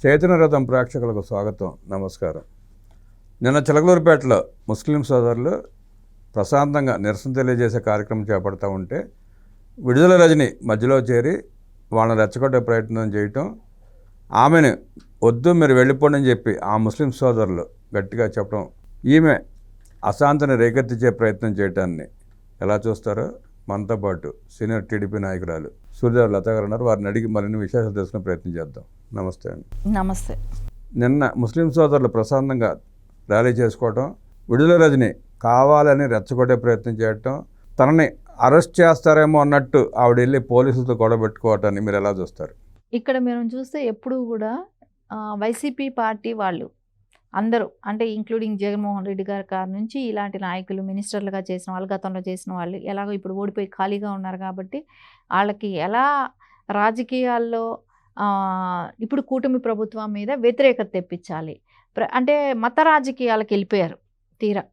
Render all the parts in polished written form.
చైతన్య రథం ప్రేక్షకులకు స్వాగతం, నమస్కారం. నిన్న చిలకలూరుపేటలో ముస్లిం సోదరులు ప్రశాంతంగా నిరసన తెలియజేసే కార్యక్రమం చేపడతా ఉంటే విడుదల రజని మధ్యలో చేరి వాళ్ళని రెచ్చగొట్టే ప్రయత్నం చేయటం, ఆమెను వద్దు మీరు వెళ్ళిపోండి అని చెప్పి ఆ ముస్లిం సోదరులు గట్టిగా చెప్పడం, ఈమె అశాంతిని రేకెత్తించే ప్రయత్నం చేయటాన్ని ఎలా చూస్తారో మనతో పాటు సీనియర్ టీడీపీ నాయకురాలు సూర్యదేవ లత గారు ఉన్నారు. వారిని అడిగి మరిన్ని విశేషాలు తెలుసుకునే ప్రయత్నం చేద్దాం. నమస్తే అండి. నమస్తే. నిన్న ముస్లిం సోదరులు ప్రశాంతంగా ర్యాలీ చేసుకోవటం, విడుదల రజని కావాలని రెచ్చగొట్టే ప్రయత్నం చేయటం, తనని అరెస్ట్ చేస్తారేమో అన్నట్టు ఆవిడ వెళ్ళి పోలీసులతో గొడవ పెట్టుకోవటాన్ని మీరు ఎలా చూస్తారు? ఇక్కడ మనం చూస్తే ఎప్పుడూ కూడా వైసీపీ పార్టీ వాళ్ళు అందరూ, అంటే ఇంక్లూడింగ్ జగన్మోహన్ రెడ్డి గారి కారు నుంచి ఇలాంటి నాయకులు, మినిస్టర్లుగా చేసిన వాళ్ళు, గతంలో చేసిన వాళ్ళు ఎలాగో ఇప్పుడు ఓడిపోయి ఖాళీగా ఉన్నారు కాబట్టి వాళ్ళకి ఎలా రాజకీయాల్లో ఇప్పుడు కూటమి ప్రభుత్వం మీద వ్యతిరేకత తెప్పించాలి, అంటే మత రాజకీయాలకు వెళ్ళిపోయారు తీరా.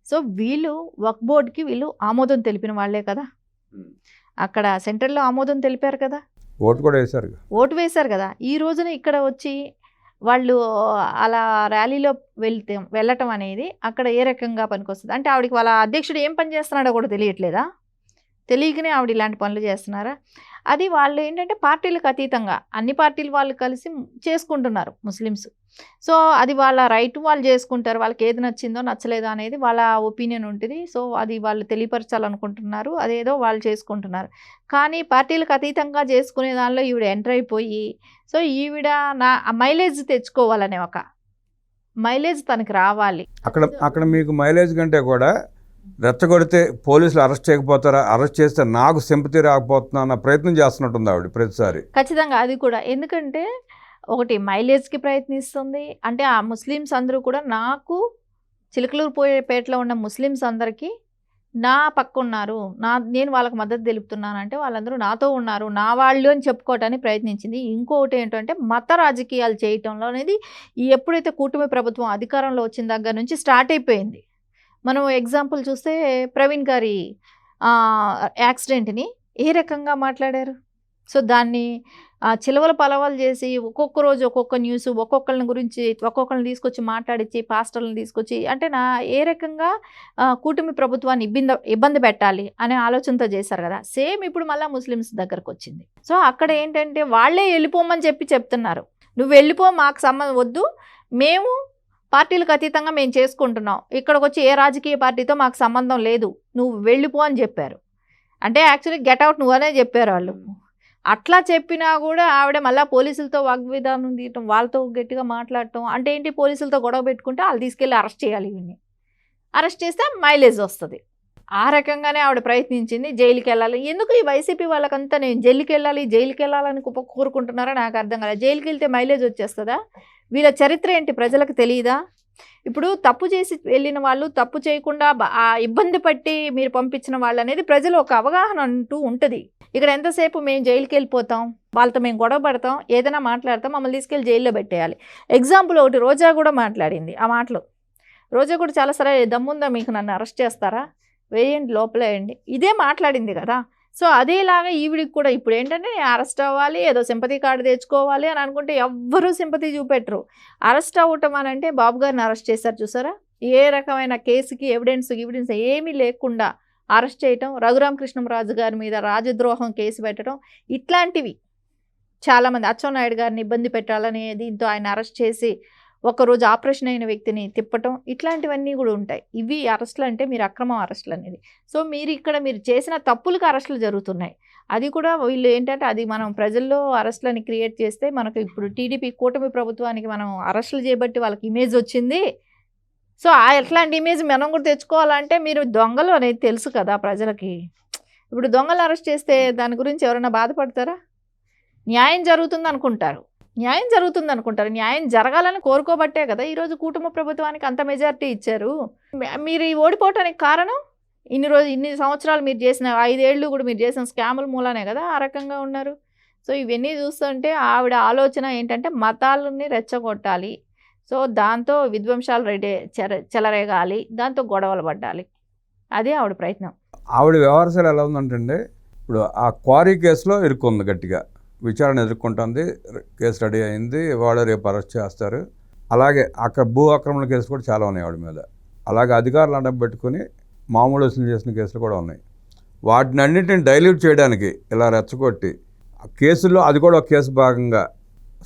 సో వీళ్ళు వక్ఫ్ బోర్డుకి వీళ్ళు ఆమోదం తెలిపిన వాళ్ళే కదా, అక్కడ సెంట్రల్లో ఆమోదం తెలిపారు కదా, ఓటు కూడా వేశారు, ఓటు వేశారు కదా. ఈ రోజున ఇక్కడ వచ్చి వాళ్ళు అలా ర్యాలీలో వెళ్ళటం అనేది అక్కడ ఏ రకంగా పనికొస్తుంది? అంటే ఆవిడకి వాళ్ళ అధ్యక్షుడు ఏం పని చేస్తున్నాడో కూడా తెలియట్లేదా? తెలియకనే ఆవిడ ఇలాంటి పనులు చేస్తున్నారా? అది వాళ్ళు ఏంటంటే పార్టీలకు అతీతంగా అన్ని పార్టీలు వాళ్ళు కలిసి చేసుకుంటున్నారు ముస్లిమ్స్. సో అది వాళ్ళ రైట్, వాళ్ళు చేసుకుంటారు. వాళ్ళకి ఏది నచ్చిందో నచ్చలేదో అనేది వాళ్ళ ఒపీనియన్ ఉంటుంది. సో అది వాళ్ళు తెలియపరచాలనుకుంటున్నారు, అదేదో వాళ్ళు చేసుకుంటున్నారు. కానీ పార్టీలకు అతీతంగా చేసుకునే దానిలో ఈవిడ ఎంటర్ అయిపోయి, సో ఈవిడ నా మైలేజ్ తెచ్చుకోవాలనే ఒక మైలేజ్ తనకి రావాలి. అక్కడ మీకు మైలేజ్ కంటే కూడా రెచ్చగొడితే పోలీసులు అరెస్ట్ చేయకపోతారా, అరెస్ట్ చేస్తే నాకు సింపతి రాకపోతున్నా అన్న ప్రయత్నం చేస్తున్నట్టుంది ఆవిడ ప్రతిసారి. ఖచ్చితంగా అది కూడా, ఎందుకంటే ఒకటి మైలేజ్కి ప్రయత్నిస్తుంది. అంటే ఆ ముస్లిమ్స్ అందరూ కూడా, నాకు చిలకలూరుపేటలో ఉన్న ముస్లిమ్స్ అందరికీ నా పక్క ఉన్నారు, నేను వాళ్ళకి మద్దతు తెలుపుతున్నానంటే వాళ్ళందరూ నాతో ఉన్నారు, నా వాళ్ళు అని చెప్పుకోవటానికి ప్రయత్నించింది. ఇంకొకటి ఏంటంటే మత రాజకీయాలు చేయటంలో అనేది ఎప్పుడైతే కూటమి ప్రభుత్వం అధికారంలో వచ్చిన దగ్గర నుంచి స్టార్ట్ అయిపోయింది. మనం ఎగ్జాంపుల్ చూస్తే ప్రవీణ్ గారి యాక్సిడెంట్ని ఏ రకంగా మాట్లాడారు. సో దాన్ని చిలవల పలవలు చేసి ఒక్కొక్క రోజు ఒక్కొక్క న్యూస్, ఒక్కొక్కరిని గురించి ఒక్కొక్కరిని తీసుకొచ్చి మాట్లాడించి, పాస్టర్లను తీసుకొచ్చి, అంటే ఏ రకంగా కూటమి ప్రభుత్వాన్ని ఇబ్బంది పెట్టాలి అనే ఆలోచనతో చేశారు కదా. సేమ్ ఇప్పుడు మళ్ళీ ముస్లిమ్స్ దగ్గరకు వచ్చింది. సో అక్కడ ఏంటంటే వాళ్ళే వెళ్ళిపోమని చెప్తున్నారు, నువ్వు వెళ్ళిపో, మాకు సంబంధం వద్దు, మేము పార్టీలకు అతీతంగా మేము చేసుకుంటున్నాం, ఇక్కడికి వచ్చి ఏ రాజకీయ పార్టీతో మాకు సంబంధం లేదు, నువ్వు వెళ్ళిపో అని చెప్పారు. అంటే యాక్చువల్లీ గెట్ అవుట్ నువ్వనే చెప్పారు వాళ్ళు. అట్లా చెప్పినా కూడా ఆవిడ మళ్ళీ పోలీసులతో వాగ్విధానం తీయటం, వాళ్ళతో గట్టిగా మాట్లాడటం, అంటే ఏంటి, పోలీసులతో గొడవ పెట్టుకుంటే వాళ్ళు తీసుకెళ్ళి అరెస్ట్ చేయాలి, ఇవన్నీ అరెస్ట్ చేస్తే మైలేజ్ వస్తుంది. ఆ రకంగానే ఆవిడ ప్రయత్నించింది. జైలుకి వెళ్ళాలి, ఎందుకు ఈ వైసీపీ వాళ్ళకంతా నేను జైలుకి వెళ్ళాలని కోరుకుంటున్నారో నాకు అర్థం కాలేదు. జైలుకి వెళ్తే మైలేజ్ వచ్చేస్తుందా? వీళ్ళ చరిత్ర ఏంటి ప్రజలకు తెలియదా? ఇప్పుడు తప్పు చేసి వెళ్ళిన వాళ్ళు, తప్పు చేయకుండా ఇబ్బంది పట్టి మీరు పంపించిన వాళ్ళు అనేది ప్రజలు ఒక అవగాహన అంటూ ఉంటుంది. ఇక్కడ ఎంతసేపు మేము జైలుకి వెళ్ళిపోతాం, వాళ్ళతో మేము గొడవ పడతాం, ఏదైనా మాట్లాడతాం, మమ్మల్ని తీసుకెళ్ళి జైల్లో పెట్టేయాలి. ఎగ్జాంపుల్ ఒకటి రోజా కూడా మాట్లాడింది. ఆ మాటలు రోజా కూడా చాలా సరే, దమ్ముందా మీకు, నన్ను అరెస్ట్ చేస్తారా, వేయండి, లోపల వేయండి, ఇదే మాట్లాడింది కదా. సో అదేలాగా ఈవిడికి కూడా ఇప్పుడు ఏంటంటే అరెస్ట్ అవ్వాలి, ఏదో సింపతి కార్డు తెచ్చుకోవాలి అని అనుకుంటే ఎవ్వరూ సింపతి చూపెట్టరు. అరెస్ట్ అవ్వటం అని అంటే బాబు గారిని అరెస్ట్ చేశారు చూసారా, ఏ రకమైన కేసుకి ఎవిడెన్స్ ఏమీ లేకుండా అరెస్ట్ చేయటం, రఘురామకృష్ణరాజు గారి మీద రాజద్రోహం కేసు పెట్టడం, ఇట్లాంటివి చాలామంది, అచ్చెన్నాయుడు గారిని ఇబ్బంది పెట్టాలని దీంతో ఆయన అరెస్ట్ చేసి ఒకరోజు ఆపరేషన్ అయిన వ్యక్తిని తిప్పటం, ఇట్లాంటివన్నీ కూడా ఉంటాయి. ఇవి అరెస్టులు అంటే మీరు అక్రమం అరెస్టులు అనేది. సో మీరు చేసిన తప్పులకు అరెస్టులు జరుగుతున్నాయి. అది కూడా వీళ్ళు ఏంటంటే అది మనం ప్రజల్లో అరెస్టులని క్రియేట్ చేస్తే, మనకు ఇప్పుడు టీడీపీ కూటమి ప్రభుత్వానికి మనం అరెస్టులు చేయబట్టి వాళ్ళకి ఇమేజ్ వచ్చింది. సో ఎట్లాంటి ఇమేజ్ మనం కూడా తెచ్చుకోవాలంటే మీరు దొంగలు అనేది తెలుసు కదా ప్రజలకి. ఇప్పుడు దొంగలు అరెస్ట్ చేస్తే దాని గురించి ఎవరైనా బాధపడతారా? న్యాయం జరుగుతుంది అనుకుంటారు, న్యాయం జరగాలని కోరుకోబట్టే కదా ఈరోజు కూటమి ప్రభుత్వానికి అంత మెజారిటీ ఇచ్చారు. మీరు ఓడిపోవటానికి కారణం ఇన్ని సంవత్సరాలు మీరు చేసిన 5 ఏళ్ళు కూడా మీరు చేసిన స్కాముల మూలానే కదా ఆ రకంగా ఉన్నారు. సో ఇవన్నీ చూస్తుంటే ఆవిడ ఆలోచన ఏంటంటే మతాలని రెచ్చగొట్టాలి, సో దాంతో విధ్వంసాలు చెలరేగాలి, దాంతో గొడవలు పడ్డాలి, అదే ఆవిడ ప్రయత్నం. ఆవిడ వ్యవహారశైలి ఎలా ఉందంటే, ఇప్పుడు ఆ క్వారీ కేసులో ఇరుక్కుంది గట్టిగా, విచారణ ఎదుర్కొంటుంది, కేసు రెడీ అయింది, వాడు రేపు అరెస్ట్ చేస్తారు. అలాగే అక్కడ భూ ఆక్రమణ కేసులు కూడా చాలా ఉన్నాయి ఆవిడ మీద. అలాగే అధికారులు అడ్డం పెట్టుకుని మామూలు వసూలు చేసిన కేసులు కూడా ఉన్నాయి. వాటిని అన్నింటిని డైల్యూట్ చేయడానికి ఇలా రెచ్చగొట్టి ఆ కేసుల్లో అది కూడా ఒక కేసు భాగంగా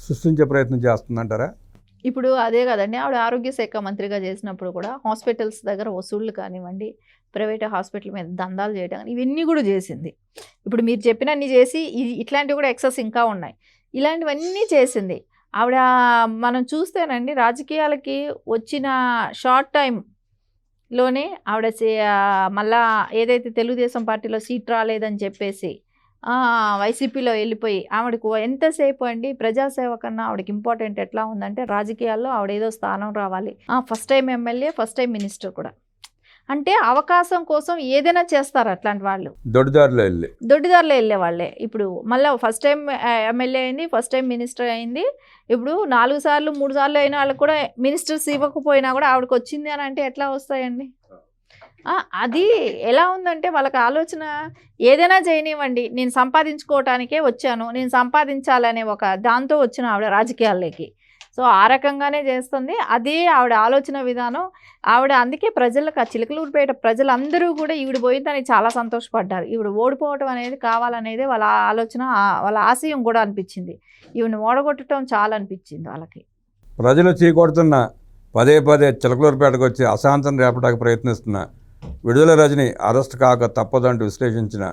సృష్టించే ప్రయత్నం చేస్తుందంటారా? ఇప్పుడు అదే కదండి, ఆవిడ ఆరోగ్య శాఖ మంత్రిగా చేసినప్పుడు కూడా హాస్పిటల్స్ దగ్గర వసూళ్ళు కానివ్వండి, ప్రైవేట్ హాస్పిటల్ మీద దందాలు చేయడం కానీ ఇవన్నీ కూడా చేసింది. ఇప్పుడు మీరు చెప్పినన్ని చేసి ఇట్లాంటివి కూడా ఎక్సెస్ ఇంకా ఉన్నాయి. ఇలాంటివన్నీ చేసింది ఆవిడ. మనం చూస్తేనండి, రాజకీయాలకి వచ్చిన షార్ట్ టైంలోనే ఆవిడ మళ్ళా ఏదైతే తెలుగుదేశం పార్టీలో సీట్ రాలేదని చెప్పేసి వైసీపీలో వెళ్ళిపోయి ఆవిడకు ఎంతసేపు అండి ప్రజాసేవ కన్నా ఆవిడకి ఇంపార్టెంట్ ఎట్లా ఉందంటే రాజకీయాల్లో ఆవిడ ఏదో స్థానం రావాలి. First time MLA, first time minister కూడా. అంటే అవకాశం కోసం ఏదైనా చేస్తారు అట్లాంటి వాళ్ళు, దొడ్డిదారిలో వెళ్ళే వాళ్ళే. ఇప్పుడు మళ్ళీ ఫస్ట్ టైం ఎమ్మెల్యే అయింది, ఫస్ట్ టైం మినిస్టర్ అయింది. ఇప్పుడు 4 సార్లు 3 సార్లు అయిన వాళ్ళకి కూడా మినిస్టర్స్ ఇవ్వకపోయినా కూడా ఆవిడకి వచ్చింది అని అంటే ఎట్లా వస్తాయండి? అది ఎలా ఉందంటే వాళ్ళకి ఆలోచన ఏదైనా చేయనివ్వండి, నేను సంపాదించుకోవటానికే వచ్చాను, నేను సంపాదించాలనే ఒక దాంతో వచ్చిన ఆవిడ రాజకీయాల్లోకి. సో ఆ రకంగానే చేస్తుంది. అదే ఆవిడ ఆలోచన విధానం. ఆవిడ అందుకే ప్రజలకు, ఆ చిలకలూరుపేట ప్రజలందరూ కూడా ఈవిడ పోయిందని చాలా సంతోషపడ్డారు. ఈవిడ ఓడిపోవటం అనేది కావాలనేది వాళ్ళ ఆలోచన, వాళ్ళ ఆశయం కూడా అనిపించింది. ఈవిడని ఓడగొట్టడం చాలా అనిపించింది వాళ్ళకి. ప్రజలు చీకొడుతున్న పదే పదే చిలకలూరుపేటకు వచ్చి అశాంతం రేపడానికి ప్రయత్నిస్తున్న విడుదల రజని అరెస్ట్ కాక తప్పదంటూ విశ్లేషించిన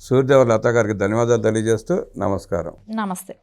సూర్యదేవర లత గారికి ధన్యవాదాలు తెలియజేస్తూ నమస్కారం. నమస్తే.